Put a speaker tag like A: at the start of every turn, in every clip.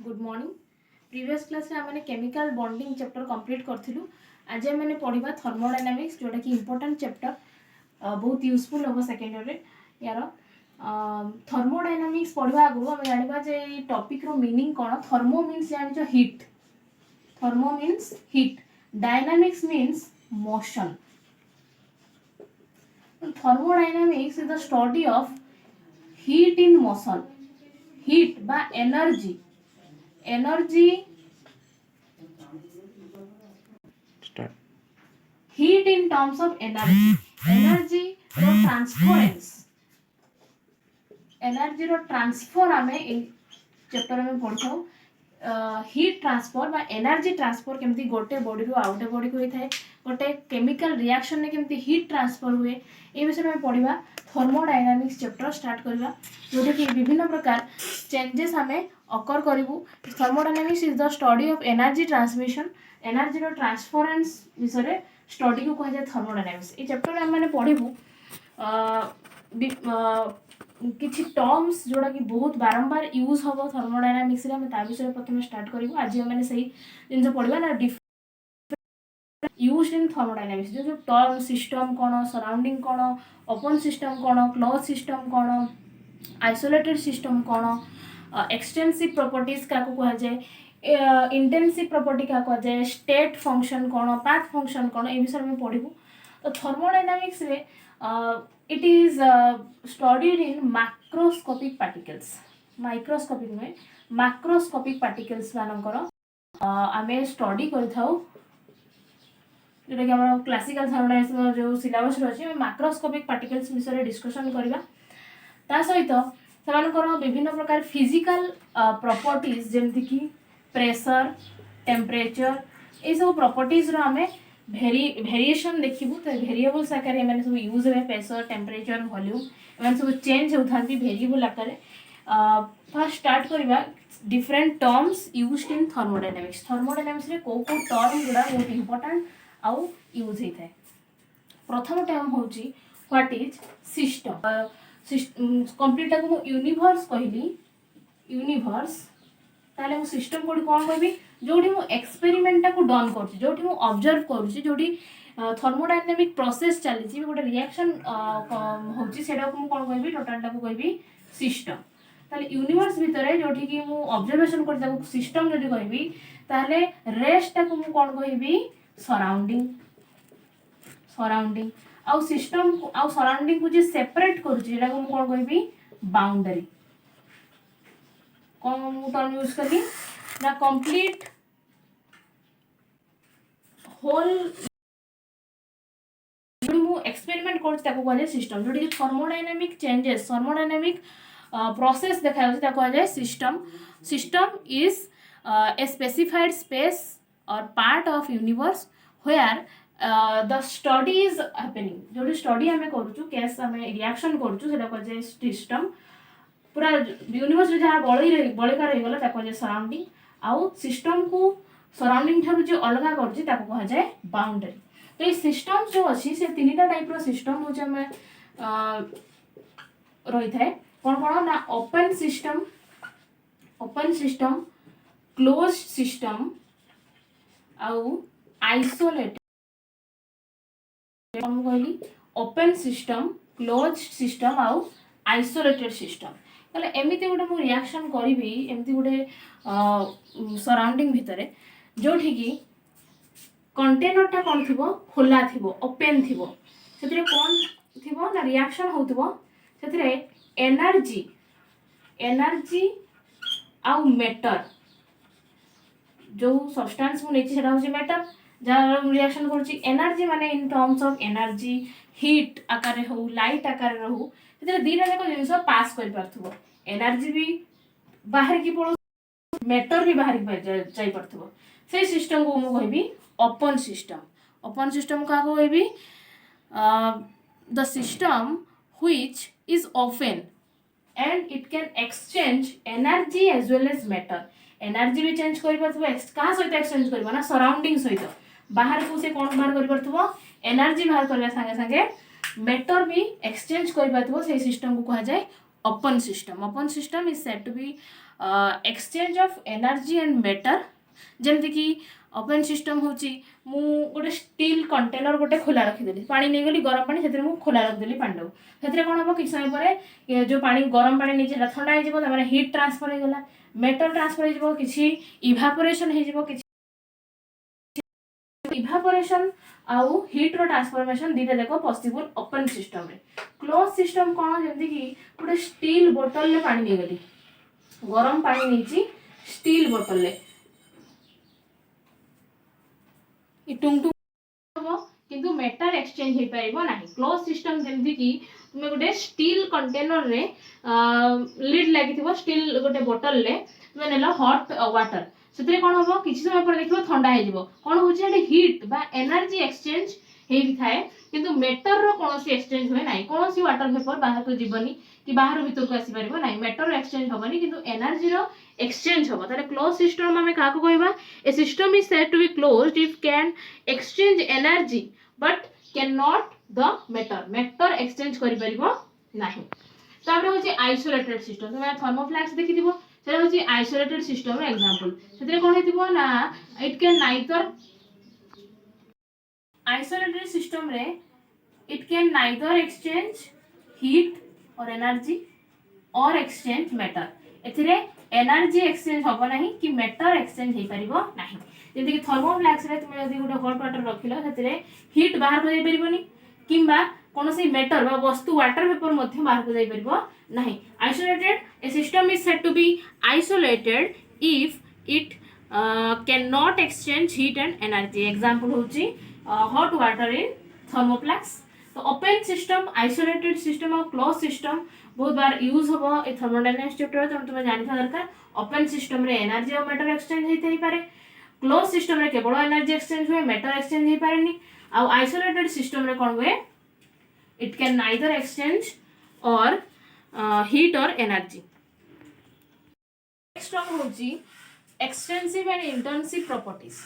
A: Good morning. Previous class रे आम chemical bonding chapter complete करूँ। आज आम पढ़ा थर्मोडायनामिक्स जोटा कि इंपोर्टेंट चैप्टर बहुत यूजफुल हम सेकेंड ईयर यार थर्मोडायनामिक्स पढ़ा आगु आम जाना जे टॉपिक रो मीनिंग कौन। थर्मो मीन्स जान heat, thermo means heat, dynamics means motion. Thermodynamics is the study of heat in motion. Heat बा energy, energy heat in terms of energy, energy रो ट्रांसफरेंस, एनर्जी रो ट्रांसफर आमे ए chapter में पढ़थौ। Heat transfer बा energy transfer केमती गोटे बॉडी रो आउटे बॉडी को होइथाय, गोटे केमिकल रिएक्शन ने केमती हीट ट्रांसफर हुए ए विषय में पढ़िबा। थर्मोडायनामिक्स चैप्टर स्टार्ट करबा जोटे कि विभिन्न प्रकार चेंजेस हमें अकर करिवु। Thermodynamics is the study of energy transmission, energy रो ट्रांसफरेंस विषय स्टडी को कहा जाए थर्मोडायनामिक्स। ये चैप्टर में मैंने पढ़ू किसी टर्म्स जोड़ा कि बहुत बारंबार यूज हम थर्मोडायनामिक्स विषय प्रथम स्टार्ट करूँ। आज मैंने सही जिन पढ़ा ना यूज इन थर्मोडायनामिक्स जो टर्म सिस्टम कौन, सराउंडिंग कौन, ओपन सिस्टम कौन, क्लोज सिस्टम कौन, आइसोलेटेड सिस्टम कौन, एक्सटेंसिव प्रॉपर्टीज क्या कह जाए, इंटेंसिव प्रॉपर्टी क्या कह जाए, स्टेट फंक्शन कौन, पाथ फंक्शन कौन, ये विषय में पढ़ू। तो थर्मोडायनामिक्स रे it is studied in macroscopic particles, microscopic नुहे मैक्रोस्कोपिक पार्टिकल्स मानकर आमे स्टडी करिथाउ जोटा कि आम क्लासिकल थर्मोडायनामिक्स जो सिलेबस रही मैक्रोस्कोपिक पार्टिकल्स विषय डिस्कसन करवा। ता सहित सेमानकर विभिन्न प्रकार फिजिकल प्रॉपर्टीज जमती कि प्रेशर, टेम्परेचर, ये सब प्रॉपर्टीज रो आमे वेरिएशन देखिबू। तो वेरिएबल्स आकार एमाने सब यूज हे, प्रेशर, टेम्परेचर, वॉल्यूम एमाने सब चेंज होथांती वेरिएबल आकार। फर्स्ट स्टार्ट करबा different terms used in thermodynamics. Thermodynamics रे को टर्म गुडा बहुत इंपोर्टेंट आउ यूज होता है। प्रथम टर्म होची व्हाट इज सिस्टम। कंप्लीट को यूनिवर्स कहली, यूनिवर्स ताले मु सिस्टम कोडी कोन कहबी जोडी मु एक्सपेरिमेंट को डन करछि, जोडी मु ऑब्जर्व करछि, जोडी थर्मोडायनामिक प्रोसेस चली छी, गोटे रिएक्शन होछि सेडा को मु कोन कहबी टोटल को कहबी सिस्टम। ताले यूनिवर्स भितरे जोठी कि मु ऑब्जर्वेशन कर ताको सिस्टम जदी कहबी ताले रेस्ट को मु कोन कहबी सराउंडिंग। सराउंडिंग आउ सिस्टम आउ सराउंडिंग को जे सेपरेट करूछि जेडा को मु कोन कहबी बाउंड्री। कौन मु टर्म यूज करी ना कंप्लीट होल मु एक्सपेरिमेंट करछि ताको कहले सिस्टम। जोडी थर्मोडायनामिक चेंजेस, थर्मोडायनामिक प्रोसेस देखा जाए कह जाए system. System is a specified space or part of universe where the study is happening. जो स्टडी आम करूँ केस आम रिएक्शन करूँ सेटा कह जाए सिस्टम। पूरा यूनिवर्स जहाँ बलिका रहीगला कह जाए सराउंडिंग। आउ सिस्टम को सराउंडिंग ठारू जो अलग करुँच कह जाए बाउंड्री। तो ये सिस्टम जो अच्छी से तीन टाइप सिस्टम हूँ रही है। कौन कौन ना open system, open system, close system आउ आइसोलेटेड। कहली ओपन सिस्टम, क्लोज सिस्टम आउ आइसोलेटेड सिस्टम। ताले एमिति गोटे मु रिएक्शन करिवि एमिति गोटे सराउंडिंग भितरे जोठी कि कंटेनर टा कोन थिबो खोला थिबो, ओपन थिबो, सेतिरे कोन थिबो ना रिएक्शन होथिबो, सेतिरे एनर्जी, एनर्जी आउ मैटर जो सब्सटेंस मु नेछि सेटा होछि मैटर जहाँ रिएक्शन करुँची। एनर्जी माने in terms of energy heat आकार हो, लाइट आकार हो, से दीटा जाक जिन पास कर पार्थुबो। एनर्जी भी बाहर की पड़ो, मैटर भी बाहर जाई पार्थुबो। से सिस्टम को मु कहबी ओपन सिस्टम। ओपन सिस्टम का कहबी the system which is open and it can exchange energy as well as matter. Energy भी चेंज कर पार्थुबो, का सहित एक्सचेंज करबो ना सराउंडिंग सहित। बाहर को से कौन बाहर कर पार्थुबो एनर्जी बाहर करबा संगे संगे मैटर भी एक्सचेंज कर पार्थुबो। से सिस्टम को कहा जाए open system. Open system is said to be exchange of energy and matter जमती कि ओपन सिस्टम हूँ मु गोटे स्टील कंटेनर गोटे खोला रखीदेली पानी नहीं गली गरम पानी से खोला रखिदेली पानी से कौन हम किसी समय पर जो पानी गरम पानी नहीं ठंडा हो हिट ट्रांसफर होगा मेटल ट्रांसफर हो किसी इभापोरेशन हो इभापोरेशन आउ हीट रो ट्रांसफॉर्मेशन दीटा जाक पॉसिबल ओपन सिस्टम रे क्लोज सिस्टम कौन जमती कि गोटे स्टील बोतल ले पानी नहीं गली गरम पानी नहीं स्टील बोतल ले टुंगटुंग हम किंतु मेटर एक्सचेंज हो पारिबो नाही क्लोज सिस्टम जमती कि तुम गोटे स्टील कंटेनर रे लिड लगी स्टील गोटे बोतल ले तुम नेल हॉट वाटर से कौन हम किसी समय पर देखो ठंडा हो कौन हो हिट बा एनर्जी एक्सचेंज होता है किंतु मेटर रो कौन एक्सचेंज हुए ना कौन वाटर वेपर बाहर को जीवनी कि बाहर भीतर को आसी पारिबो ना मेटर एक्सचेंज होबनी किंतु एनर्जी रो एक्सचेंज होबो ताले क्लोज सिस्टम में का कहबा a system is said to be closed if can exchange energy but can not the matter matter exchange करि पारिबो नाही तापर होची आइसोलेटेड सिस्टम तुम थर्मोफ्लैक्स देखिथिबो सेटा होची आइसोलेटेड सिस्टम रो एग्जांपल सेते कोन हेतिबो ना it can neither isolated system रे it can neither exchange heat or energy or exchange matter एथिरे एनर्जी एक्सचेंज होबो नाही कि मेटर एक्सचेंज हे परिबो नाही जेंति कि थर्मोफ्लैक्स रे तुम यदि गोटे हॉट वाटर रखिलो सेथिरे हीट बाहर को जाई परिबोनी किंबा कोनोसी मेटर बा वस्तु वाटर वेपर मध्ये बाहर को जाई परिबो नाही isolated a system is said to be isolated if it can not exchange heat and energy example होची हॉट वाटर इन थर्मोफ्लैक्स तो ओपन सिस्टम आइसोलेटेड सिस्टम और क्लोज सिस्टम बहुत बार यूज होबो ए थर्मोडायनामिक्स चैप्टर तो तुम जानिथा दरकार ओपन सिस्टम रे एनर्जी और मैटर एक्सचेंज होई पारे क्लोज सिस्टम रे केवल एनर्जी एक्सचेंज हुए मैटर एक्सचेंज होई पारेनी आ आइसोलेटेड सिस्टम रे कोन हुए इट कैन नाइदर एक्सचेंज और हीट और एनर्जी नेक्स्ट हम होची extensive and intensive properties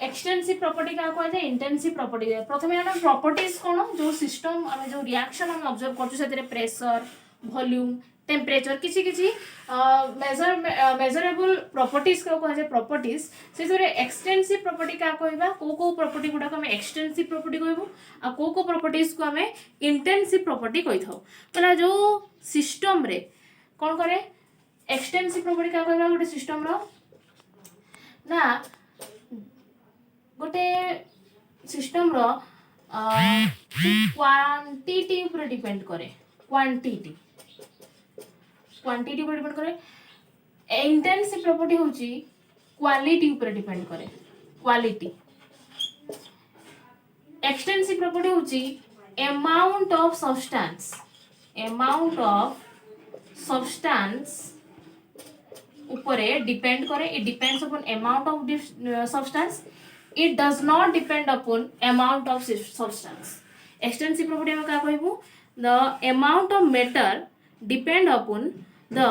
A: extensive property क्या कहते हैं इंटेंसिव प्रॉपर्टी प्रथम हम प्रॉपर्टीज कौन जो सिस्टम आम जो रिएक्शन हम ऑब्जर्व कर प्रेशर वॉल्यूम टेम्परेचर किसी किसी मेजरेबल प्रॉपर्टीज क्या कहते प्रॉपर्टीज से एक्सटेंसिव प्रॉपर्टी क्या कहबा को प्रॉपर्टी गुडा को हम एक्सटेंसिव प्रॉपर्टी कहबो आ को प्रॉपर्टीज को हम इंटेंसिव प्रॉपर्टी कहि थाउ पहला जो सिस्टम रे कौन करे एक्सटेंसिव प्रॉपर्टी क्या कहबा गोटे सिस्टम रो ना गोटे सिस्टम रो क्वांटिटी ऊपर डिपेंड करे क्वांटिटी ऊपर डिपेंड करे इंटेंसिव प्रॉपर्टी होची क्वालिटी ऊपर डिपेंड करे क्वालिटी एक्सटेंसिव प्रॉपर्टी होची अमाउंट ऑफ सब्सटेंस ऊपर डिपेंड करे it depends upon amount of substance it does not depend upon amount of substance extensive property में क्या कहबो the amount of matter depend upon the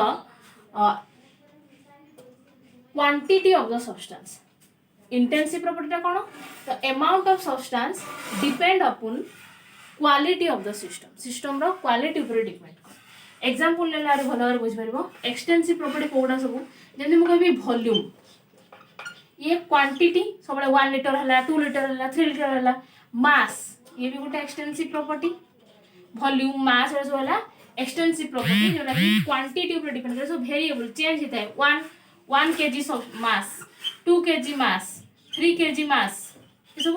A: quantity of the substance intensive property टा कोन the amount of substance depend upon quality of the system रो quality ऊपर depend कर example लेला भलो भाବରେ बुझ परबो एक्सटेंसिव प्रॉपर्टी कोडा सब जेंति म कहबी वॉल्यूम ये क्वांटिटी सब 1 लीटर है 2 लीटर है 3 लीटर है मास ये भी गोटे एक्सटेंसिव प्रॉपर्टी वॉल्यूम मास और सब है एक्सटेंसिव प्रॉपर्टी जोटा कि क्वांटिटी ऊपर डिपेंड करे सब वेरिएबल चेंज होता है 1 KG mass 2 KG mass 3 KG mass ये सब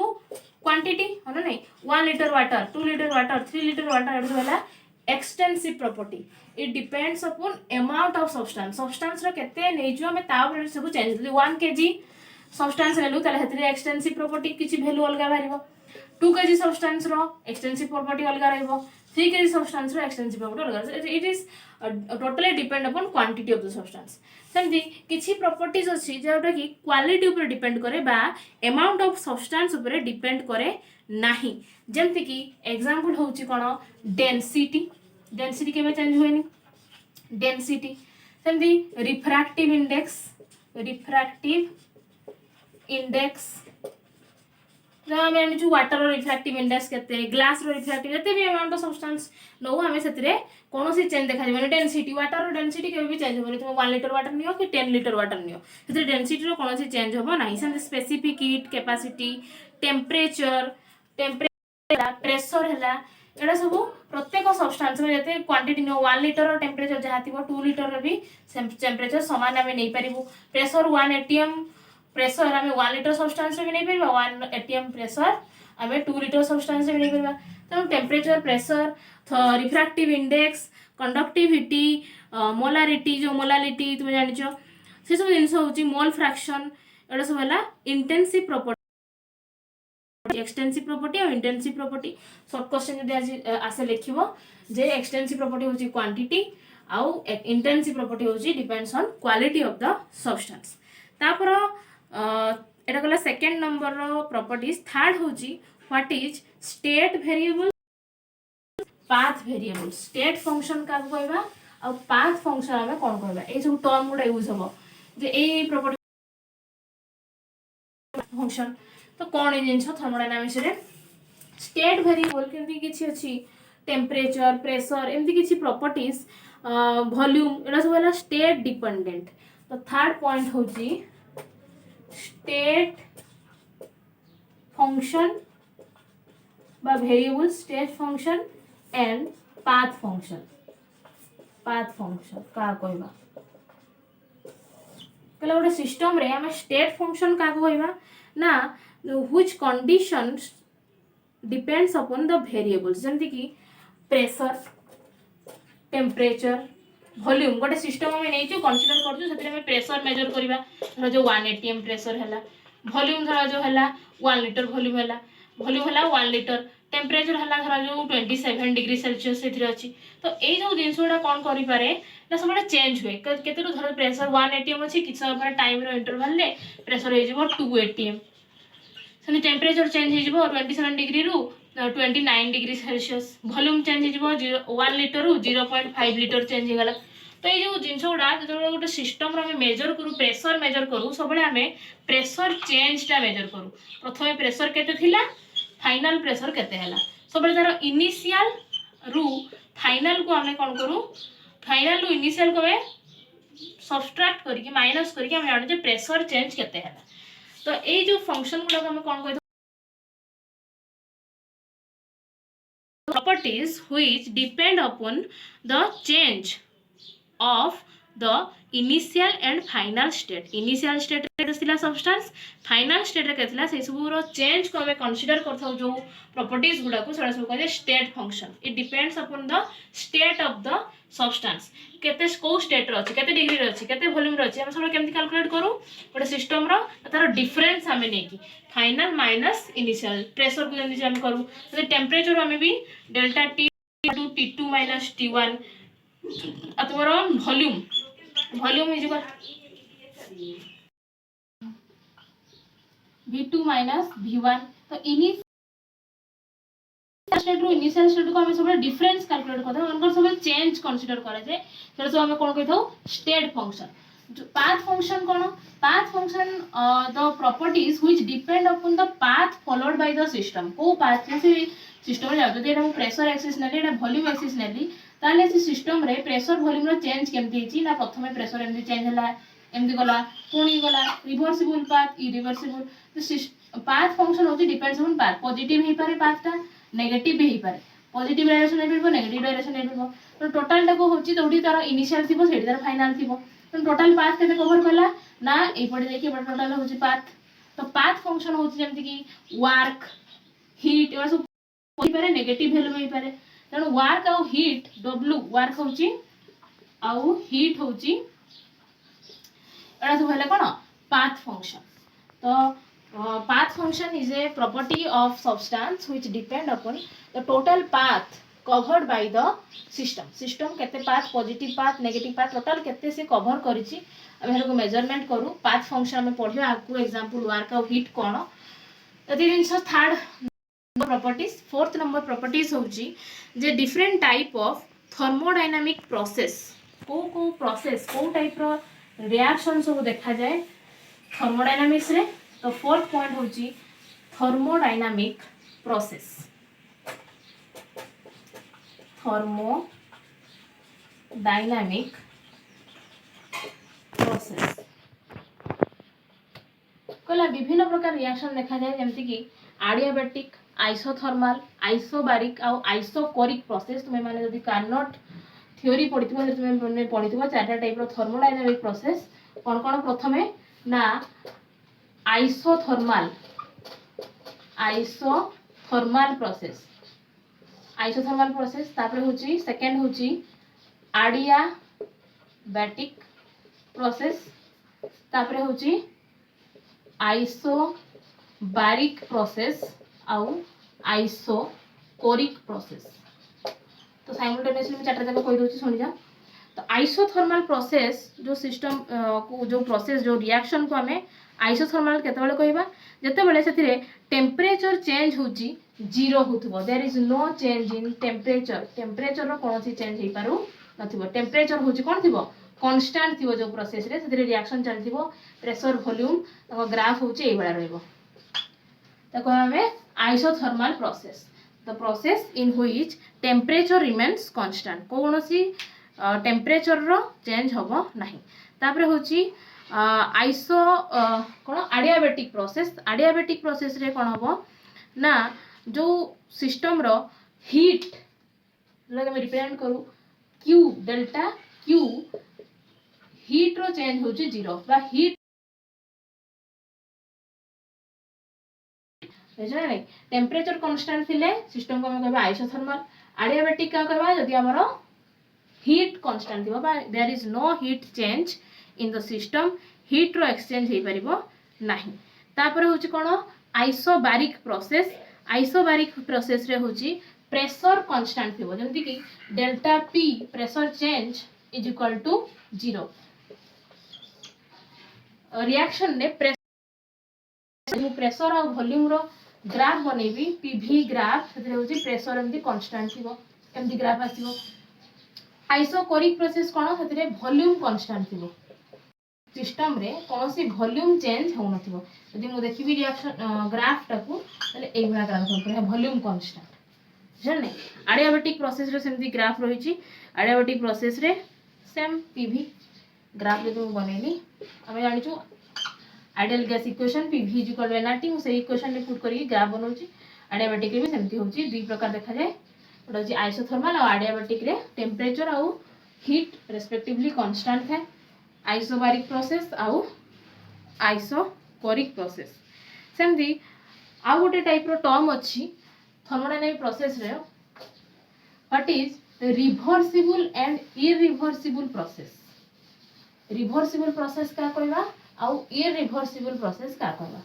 A: क्वांटिटी है ना नहीं 1 litre water 2 litre water 3 litre water ये सब है extensive property it depends upon amount of substance रो केते नेजो में ता ऊपर सब चेंज 1 केजी सब्सटेंस लेलु ताले हेतरे एक्सटेंसिव प्रॉपर्टी किछि वैल्यू अलगा बारिबो 2 केजी सब्सटेंस रो एक्सटेंसिव प्रॉपर्टी अलगा रहइबो 3 केजी सब्सटेंस रो एक्सटेंसिव प्रॉपर्टी अलगा it is totally depend upon quantity of the substance सेमती किछि प्रॉपर्टीज अछि जेटा कि क्वालिटी ऊपर डिपेंड करे बा अमाउंट ऑफ सब्सटेंस ऊपर डिपेंड करे नाही जेमति कि एग्जांपल होउछि कोन डेंसिटी केबे चेंज होएनी डेंसिटी सेमती रिफ्रैक्टिव इंडेक्स जो आम जानी वाटर रिफ्राक्टिव इंडेक्स के ग्लास रिफ्राक्टिव जिते भी अमाउंट ऑफ सब्सटेंस नौ आम से कौन चेंज देखा डेनसीटी वाटर डेनसीटी के भी चेंज होनी तुम 1 लिटर वाटर नियो कि 10 लिटर वाटर नियो से डेनसीटी कौन चेंज हम ना से specific heat capacity temperature pressure है एटा सब प्रत्येक सब्सटेंस में जैसे क्वांटिटी नियो 1 लिटर टेम्परेचर जहाँ थी 2 लिटर भी टेम्परेचर सामान आम नहीं पारू प्रेशर 1 atm प्रेशर आम 1 लिटर सब्सटेंस भी नहीं पार 1 atm प्रेशर आम 2 लिटर सब्सटेंस भी नहीं पार तेणु temperature pressure refractive index conductivity molarity जो मोलालिटी तुम जान से सब जिन हूँ मोल फ्रैक्शन एटा सब है इंटेंसिव प्रॉपर्टी एक्सटेंसिव प्रॉपर्टी और इंटेंसिव प्रॉपर्टी शॉर्ट क्वेश्चन जदि आसे लिखिबो जे एक्सटेंसिव प्रॉपर्टी होची क्वांटिटी आउ इंटेंसिव प्रॉपर्टी होची depends on quality of the substance तापर एटा गला सेकंड नंबर रो प्रॉपर्टीज थर्ड होची what is state variable path variable state function का कहबा आ पाथ फंक्शन हमें कोन कहबा ए सब टर्म गुडा यूज हबो जे ए प्रॉपर्टी फंक्शन तो कौन जिन थर्मोडायनामिक्स रे स्टेट वेरिएबल केमती किछि अछि टेम्परेचर प्रेशर एमती किछि प्रॉपर्टीज वॉल्यूम एटा सब है स्टेट डिपेंडेंट तो थर्ड पॉइंट होची स्टेट फंक्शन बा variable state function and path function का कहबा कले गोटे सिस्टम रे हम स्टेट फंक्शन का कहबा ना which conditions depends upon the variables जमती कि प्रेशर टेम्परेचर वॉल्यूम गोटे सिस्टम में नहीं कनसीडर कर से प्रेशर मेजर करवा धर जो 1 atm प्रेशर है वॉल्यूम धर जो है 1 लिटर वॉल्यूम है 1 लिटर टेम्परेचर है धर जो 27 डिग्री सेल्सियस से अच्छी तो ये जो जिन गुड़ा कौन करें ना सब चेंज हुए केते धर प्रेशर 1 atm अच्छी किसी समय टाइम इंटरवल प्रेशर हो 2 atm से टेम्परेचर चेंज हो 27 डिग्री रु 29 डिग्री सेल्सियस वॉल्यूम चेंज हो 1 लिटर रु 0.5 लिटर चेंज होगा तो ये जो जिन गुड़ा जो गोटे सिस्टम मेजर करूँ प्रेशर मेजर करूँ सब आम प्रेशर चेंजटा मेजर करूँ प्रथम प्रेशर केते फाइनल प्रेशर केते है सब तार इनिशियल रु फाइनल को आम कौन करूँ फाइनल रु इनिशियल को सब्सट्रैक्ट करके माइनस करके आम जाने प्रेशर चेंज केते है तो ये जो फंक्शन गुड़ा हमें कौन कहते properties which depend upon the change of the initial and final state initial state रे थिला सब्सटेंस फाइनल स्टेट रे केथिला से सब रो चेंज को हमें कंसीडर करथौ जो प्रॉपर्टीज गुडा को सडा सब कहले state function it depends upon the state of the substance केते को स्टेट रो अछि केते डिग्री रो अछि केते वॉल्यूम रो अछि हम सब केमति कैलकुलेट करू गोटे सिस्टम रो तार डिफरेंस हमें नै की फाइनल माइनस इनिशियल प्रेशर को जल्दी हम करू तो टेम्परेचर हमें भी delta T to T2 minus T1 आ तुम्हारा volume is equal V2 minus V1 तो इनिशियल स्टेट रो इनिशियल स्टेट को हम सब डिफरेंस कैलकुलेट करते हैं उनका सब चेंज कंसीडर करा जाए फिर सब हम कोन कहथौ स्टेट फंक्शन पाथ फंक्शन कोन path function the properties which depend upon the path followed by the system को पाथ से सिस्टम रे जदि एटा प्रेशर एक्सिस नेली एटा वॉल्यूम एक्सिस नेली ताले से सिस्टम रे प्रेशर वॉल्यूम रो चेंज केमति हिची ना प्रथमे प्रेशर एमति चेंज होला एमति गला पुणी गला रिवर्सिबल पाथ इरिवर्सिबल तो पाथ फंक्शन होची डिपेंड्स ऑन पाथ पॉजिटिव ही पारे पाथटा नेगेटिव भी ही पारे पॉजिटिव डायरेक्शन नै परबो नेगेटिव डायरेक्शन नै परबो तो टोटल टाको होची तोडी तार इनिशियल थिबो सेडी तार फाइनल थिबो तो टोटल पाथ केते कवर करला ना ए पडे देखि बड टोटल होची पाथ तो पाथ फंक्शन होची जेमति कि वर्क हीट एवा सब होई पारे नेगेटिव वैल्यू होई पारे तेणु वर्क आउ हीट W वर्क होची आउ हीट होची एटा सब हेले कोन पाथ फंक्शन तो path function is a property of substance which depend upon the total path covered by the system केते path positive path negative path total केते से cover करिछि हम हेलो मेजरमेंट करू path function में पढियो आकु एग्जांपल वर्क और हीट कोन तति दिन third properties fourth number properties होची जे different type of thermodynamic process को प्रोसेस को टाइप रो रिएक्शन सब देखा जाए थर्मोडायनामिक्स रे तो फोर्थ पॉइंट होची थर्मोडायनामिक प्रोसेस, थर्मोडायनामिक प्रोसेस कहला विभिन्न प्रकार रिएक्शन देखा जाए जमती कि एडियाबेटिक, आइसोथर्माल, आइसोबारिक आउ आइसोकोरिक प्रोसेस। तुम मैंने जब कार्नोट थ्योरी पढ़ी तुम पढ़ी चार्टा टाइप थर्मोडायनामिक प्रोसेस कौन कौन प्रथमे ना आइसोथर्माल, आइसोथर्माल प्रोसेस, आइसोथर्माल प्रोसेस तापर होची सेकंड होची एडियाबेटिक प्रोसेस तापर होची आइसोबारिक प्रोसेस आउ आइसोकोरिक प्रोसेस। तो साइमल्टेनियसली मैं चार्टा जाक कहि दोची सुनि जा। तो आइसोथर्माल प्रोसेस जो सिस्टम जो प्रोसेस जो रिएक्शन को हमें आइसोथर्माल केतेबेले कहबा जेतेबेले सेथिरे टेम्परेचर चेंज होची जीरो होथबो, there is no change in temperature, temperature रो कोनोसी चेंज हे पारु नथिबो। टेम्परेचर होची कोन थिबो कांस्टेंट थिबो जो प्रोसेस रे सेथिरे रिएक्शन चलथिबो, प्रेशर वॉल्यूम तको ग्राफ होची एई बडा रहइबो, तको हमें isothermal process, the process in which temperature remains constant, कोनोसी टेम्परेचर रो चेंज होबो नाही। तापर होची आइसो कोन एडियाबेटिक प्रोसेस, एडियाबेटिक प्रोसेस रे कोन होबो ना जो सिस्टम रो हीट लगे मैं रिप्रेजेंट करू Q डेल्टा Q हीट रो चेंज होची जीरो बा हीट नहीं टेम्परेचर कांस्टेंट थिले सिस्टम को हम कहबा आइसोथर्मल, एडियाबेटिक का कहबा जदि हमरो हीट कांस्टेंट थिबो बा there is no heat change in the system, heat रो एक्सचेंज हे परिबो नाही। तापर होची कोन आइसोबारिक प्रोसेस, आइसोबारिक प्रोसेस रे होची प्रेशर कांस्टेंट थिबो जेमति कि delta P pressure change is equal to 0। Reaction ने प्रेशर और वॉल्यूम रो ग्राफ बनेबी पीवी ग्राफ सेते होची प्रेशर एमदी कांस्टेंट थिबो एमदी ग्राफ आसीबो। आइसोकोरिक प्रोसेस कोन सेते वॉल्यूम कांस्टेंट थिबो, सिस्टम रे कोनोसी वॉल्यूम चेंज हो नथिबो। यदि मु देखिबी रिएक्शन ग्राफ टाकू तले एई बडा ग्राफ होय वॉल्यूम कांस्टेंट जने। एडियाबेटिक प्रोसेस रे सेमदी ग्राफ रहिची, एडियाबेटिक प्रोसेस रे सेम पीवी ग्राफ जे मु बनेली हमें जानिचू ideal gas equation PV is equal to NRT मु से इक्वेशन ने पुट करी ग्राफ बनौची। एडियाबेटिक रे भी सेमती होची दुई प्रकार देखा जाए, गोटे होची आइसोथर्मल और एडियाबेटिक रे टेम्परेचर आउ हीट रेस्पेक्टिवली कांस्टेंट है। आइसोबारिक प्रोसेस आउ आइसोकोरिक प्रोसेस सेमती आउ गोटे टाइप रो टर्म अछि थर्मोडायनामिक प्रोसेस रे what is reversible and irreversible process. Reversible process का कहबा आउ इरिवर्सिबल प्रोसेस का कहबा।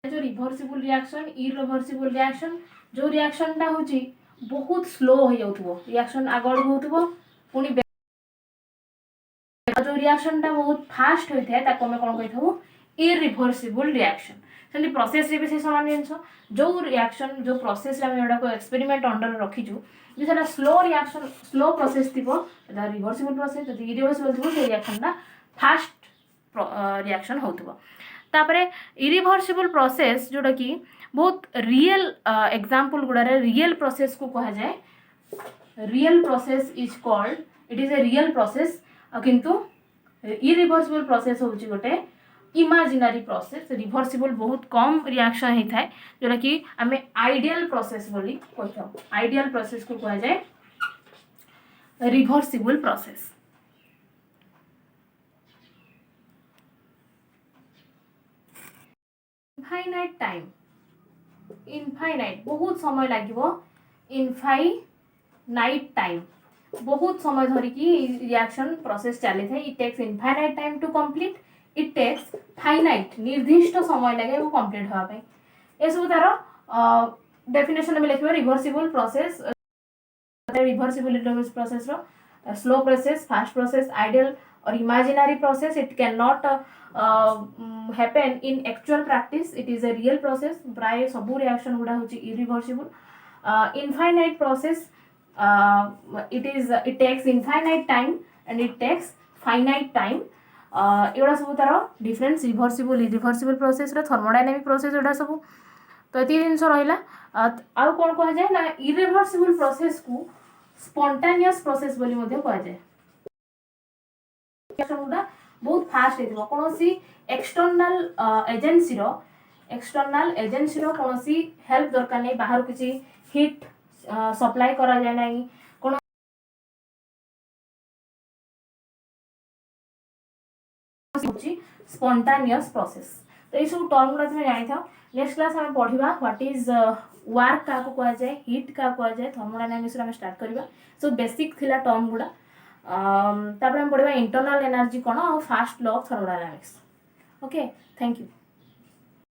A: जो रिवर्सिबल रिएक्शन इरिवर्सिबल रिएक्शन जो रिएक्शन टा होची बहुत स्लो हो जाउथबो, रिएक्शन आगड होउथबो पुनी जो रिएक्शन टा बहुत फास्ट होई थाए ताको हम कोन कहथबो इरिवर्सिबल रिएक्शन। सेली प्रोसेस रे भी से समान जिंस जो रिएक्शन जो प्रोसेस रे हम एडा को एक्सपेरिमेंट अंडर रखिजु जे सेला स्लो रिएक्शन स्लो प्रोसेस थिबो द रिवर्सिबल प्रोसेस जदि इरिवर्सिबल थिबो से रिएक्शन टा फास्ट रिएक्शन होथबो। तापरे इरिवर्सिबल प्रोसेस जोटा कि बहुत रियल एग्जांपल गुडा रे रियल प्रोसेस को कहा जाए, real process is called it is a real process किंतु इरिवर्सिबल प्रोसेस होची गोटे इमेजिनरी प्रोसेस। रिवर्सिबल बहुत कम रिएक्शन ही थाए जोटा कि हमें आइडियल प्रोसेस बोली कहथौ, आइडियल प्रोसेस को कहा जाए reversible process. Infinite time, infinite बहुत समय लागिवो, इनफाइनाइट टाइम बहुत समय धरी की रिएक्शन प्रोसेस चली थे। It takes infinite time to complete, it takes finite निर्दिष्ट समय लगे वो कंप्लीट होवा पे। ए सब तार डेफिनेशन में लिखिबो रिवर्सिबल प्रोसेस, रिवर्सिबल प्रोसेस रो slow process, fast process, ideal और imaginary process. It can not happen in actual practice, it is a real process। प्राय सब रिएक्शन गुडा होची irreversible। infinite process it takes infinite time and it takes finite time। एवडा सब तार difference reversible irreversible process रो thermodynamic process एवडा सब तो ये जिनस रहा आउ कौन कह जाए ना इरिवर्सिबल प्रोसेस को स्पॉन्टेनियस प्रोसेस बोली कह जाए बहुत फास्ट हो कौन एक्सटर्नाल एजेंसी कौन हेल्प दरकार नहीं बाहर किसी हिट सप्लाई करा जाए नहीं कौन स्पॉन्टेनियस प्रोसेस तो ये सब टर्म गुड़ा तुम जानी था नेक्स्ट क्लास आम पढ़ा व्हाट इज वार्क क्या कह जाए हिट क्या कह जाए थर्मोडायनामिक्स आम स्टार्ट करवा सो बेसिक थिला टर्म गुड़ा तापर आम पढ़ा इंटरनल एनर्जी कौन और fast law of thermodynamics okay thank you.